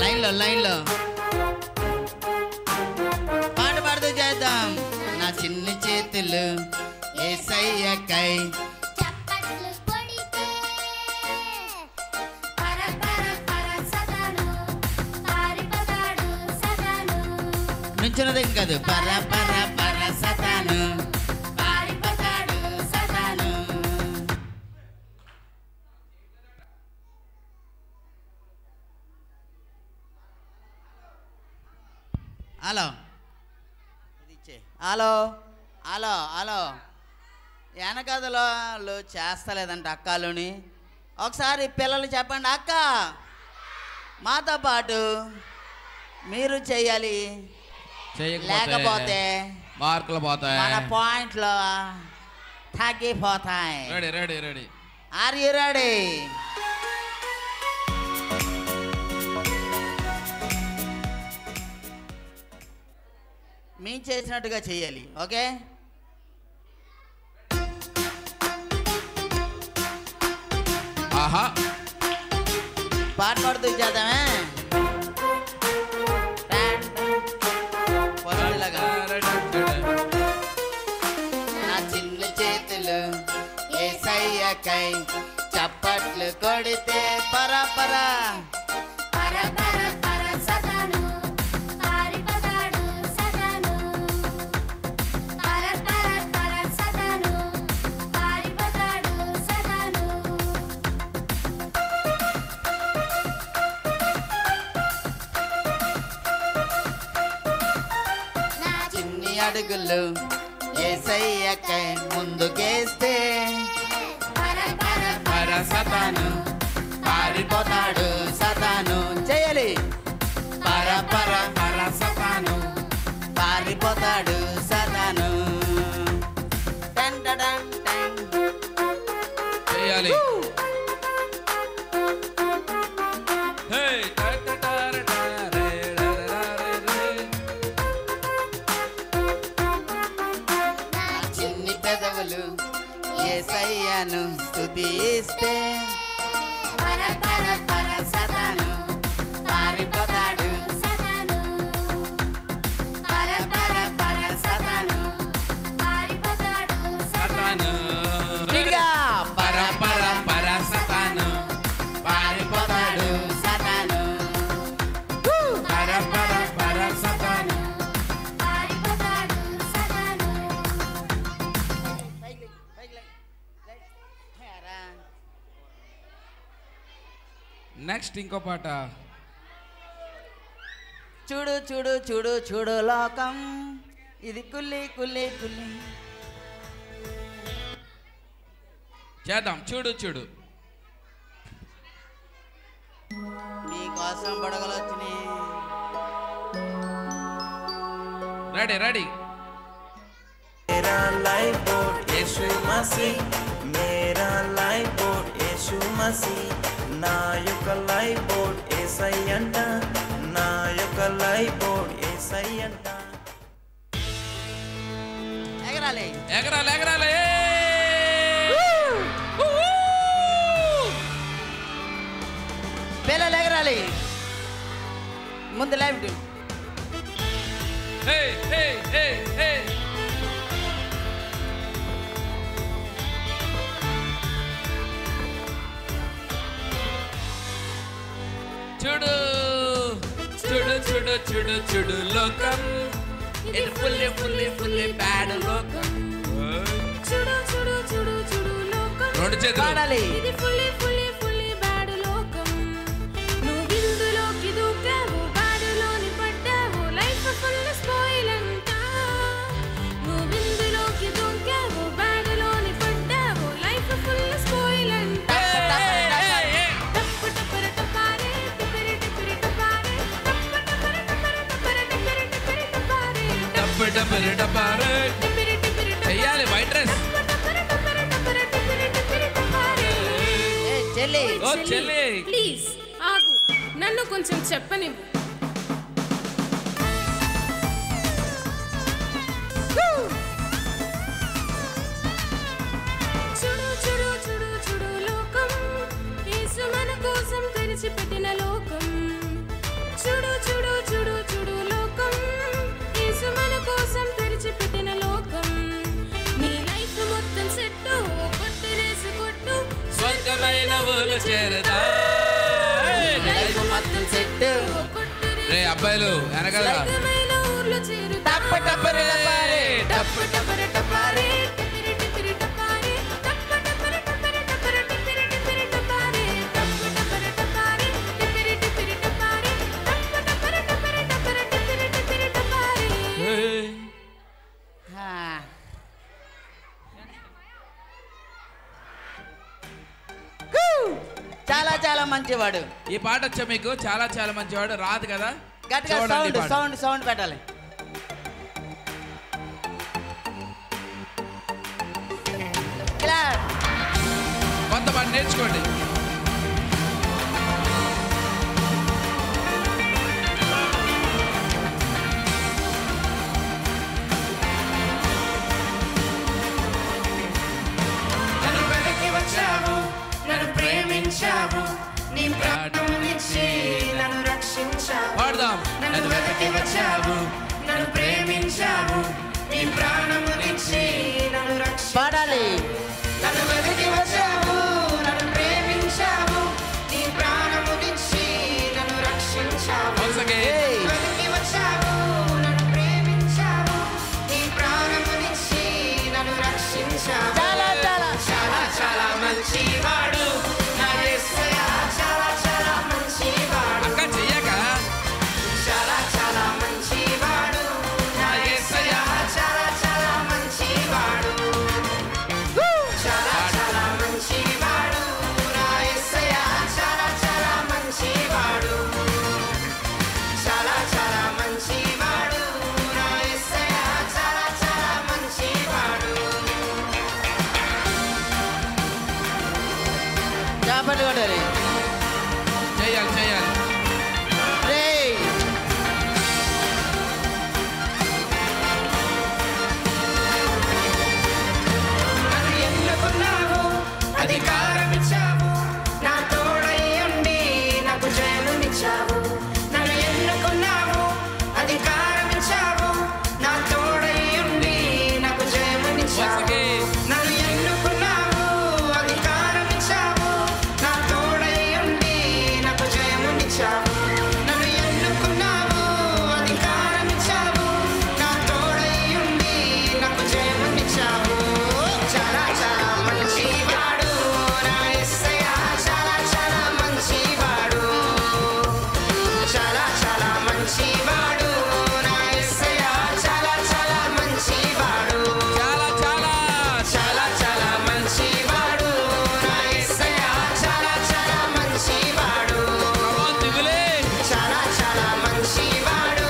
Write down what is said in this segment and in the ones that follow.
లైన్లో పాట పాడుతూ చేద్దాం. నా చిన్ని చేతులు యేసయ్యకై నుంచున్నదేం కాదు. పర పర పర సతాను పారిపోతాడు సతాను. హలో హలో హలో హలో వెనకదలో చేస్తలేదంట అక్కలోని. ఒకసారి పిల్లలు చెప్పండి, అక్క మాతో పాటు మీరు చెయ్యాలి, లేకపోతే మార్కులు పోతాయి, మన పాయింట్లు తగ్గిపోతాయి. Ready are you ready? మేము చేసినట్టుగా చెయ్యాలి. ఓకే, ఆహా పాట పాడుతూ చేద్దామే. నా చిన్న చేతులు యేసయ్యకై చప్పట్లు కొడితే పరపరా అడుగులు యేసయ్యకై ముందుకేస్తే సతాను పారిపోతాడు సతాను. చేయాలి పర పర పర సతాను పారిపోతాడు సతాను. చేయాలి. యేసయ్యను స్తుతిస్తే సతాను పారిపోతాడు సతాను. పర పర పర సతాను పారిపోతాడు సతాను. పర పర పర సతాను పారిపోతాడు సతాను. పర పర పర సతాను పారిపోతాడు సతాను. నెక్స్ట్ ఇంకో పాట. చూడు చూడు చూడు చూడు లోకం ఇది కుల్లి కుల్లి కుల్లి. చేద్దాం. చూడు మీకోసం బుడగలు వచ్చినాయి. రెడీ मेरा लाइफ बोर्ड यीशु मसीह, मेरा लाइफ बोर्ड यीशु मसीह, నా యొక్క లైఫ్ బోర్డ్ యేసయ్యంట, నా యొక్క లైఫ్ బోర్డ్ యేసయ్యంట. ఎగరాలి పిల్లలు ఎగరాలి. ముందు లైఫ్ చూడు లోకం ఇది ఫుల్లీ బ్యాడ్ లోకం. చూడు లోకం రెండు చేతులు పాడాలి. ఇది ఫుల్లీ బ్యాడ్ లోకం. నువ్వు ఇందులోకి దూకావు, బ్యాడులోని పడ్డావు, లైఫ్ ఫుల్ స్పాయిల్ అంట. నువ్వు ఇందులోకి దూకావు, బ్యాడులోని పడ్డావు, లైఫ్ ఫుల్ స్పాయిల్ అంట. చెయ్యాలి వైట్ డ్రెస్. చెల్లి ప్లీజ్ ఆగు, నన్ను కొంచెం చెప్పనివ్వు. చూడు లోకం యేసు మన కోసం తెరిచిపెట్టిన లోకం. ఊర్లు చేరదా రే అబ్బాయిలు వెనకాల చాలా చాలా మంచివాడు. ఈ పాట వచ్చా మీకు? చాలా చాలా మంచివాడు రాదు కదా? గట్టిగా సౌండ్ సౌండ్ సౌండ్ పెట్టాలి. కొంత పాట నేర్చుకోండి. నన్ను వెతికి వచ్చావు, నన్ను ప్రేమించావు, నీ ప్రాణమునిచ్చి నన్ను రక్షించావు. పాడదాం. నన్ను వెతికి వచ్చావు, నన్ను ప్రేమించావు, నీ ప్రాణమునిచ్చి నన్ను రక్షించావు. పాడాలి. నన్ను వెతికి వచ్చావు, నన్ను ప్రేమించావు, నీ ప్రాణమునిచ్చి నన్ను రక్షించావు. వెతికి వచ్చావు, నన్ను ప్రేమించావు, నీ ప్రాణమునిచ్చి నన్ను రక్షించావు. చాలా చాలా చాలా చాలా మంచివాడు నా యేసయ్య, చాలా చాలా మంచివాడు. అక్క చెయ్యక చాలా చాలా మంచివాడు నా యేసయ్య, చాలా చాలా మంచివాడు. చాలా చాలా మంచివాడు నా యేసయ్య, చాలా చాలా మంచివాడు. చాలా చాలా మంచివాడు నా యేసయ్య, చాలా చాలా మంచివాడు. చేపట్టు కొట్టాలి. చెయ్యాలి చెయ్యాలి. రేయ్ నన్ను ఎన్నుకున్నావు, అధికారం ఇచ్చావు, నా తోడై ఉండి నాకు జయమునిచ్చావు. నన్ను ఎన్నుకున్నావు, అధికారం ఇచ్చావు, నా తోడై ఉండి నాకు జయమునిచ్చావు. నన్ను ఎన్నుకున్నావు, అధికారం ఇచ్చావు, నా తోడై ఉండి నాకు జయమునిచ్చావు. నన్ను ఎన్నుకున్నావు, అధికారం ఇచ్చావు, నా తోడై ఉండి నాకు జయమునిచ్చావు. చాలా చాలా మంచివాడు నా యేసయ్య, చాలా చాలా మంచివాడు. చాలా చాలా మంచివాడు నా యేసయ్య, చాలా చాలా మంచివాడు. చాలా చాలా చాలా చాలా మంచివాడు నా యేసయ్య, చాలా చాలా మంచివాడు. దిగులే. చాలా చాలా మంచివాడు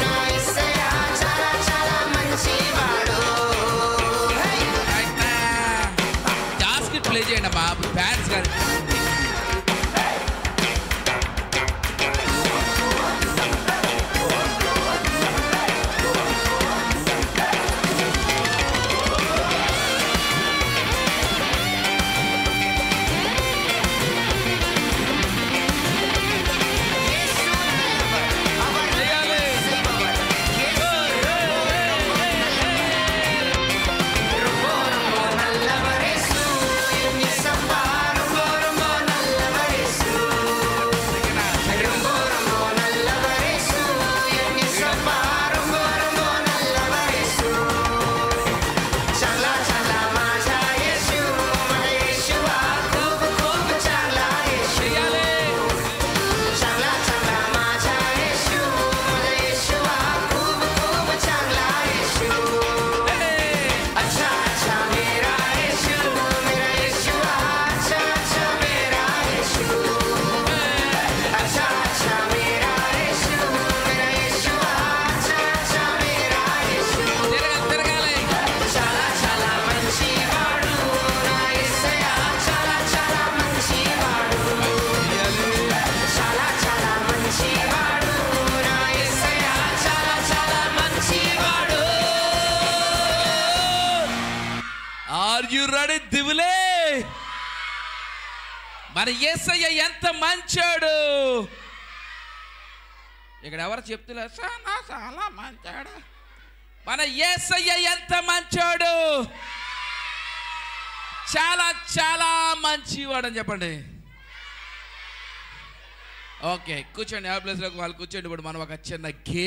నా యేసయ్య, చాలా చాలా మంచివాడు. జాస్కిట్ ప్లే చేయండి బాబు ఫ్యాన్స్ గారు. చెయ్యాలి. నల్లవరేసు ఎన్ని సంపారు గోరమో నల్లవరేసు. రంగోరమో నల్లవరేసు ఎన్ని సంపారు గోరమో నల్లవరేసు. చాలా చాలా మాజా యేసు మన యేసువా, खूब खूब చాలా యేసు. చెయ్యాలి. చాలా చాలా మాజా యేసు మన యేసువా, खूब खूब చాలా యేసు. अच्छा अच्छा मेरा यीशु अच्छा अच्छा मेरा यीशु. अच्छा अच्छा मेरा यीशु अच्छा अच्छा मेरा यीशु. తిరగాలి తిరగాలి. చాలా చాలా మంచివాడు నా యేసయ్య, చాలా చాలా మంచివాడు. చాలా చాలా మంచివాడు నా యేసయ్య, చాలా చాలా మంచివాడు. ఆర్ యు రెడీ దివులే? మన యేసయ్య ఎంత మంచోడు. ఇక్కడ ఎవరు చెప్తున్నారు చాలా మంచాడు. మన యేసయ్య ఎంత మంచోడు. చాలా చాలా మంచివాడు అని చెప్పండి. ఓకే కూర్చోండి ఆ ప్లేస్లోకి వాళ్ళు కూర్చోండి. ఇప్పుడు మనం ఒక చిన్న గేమ్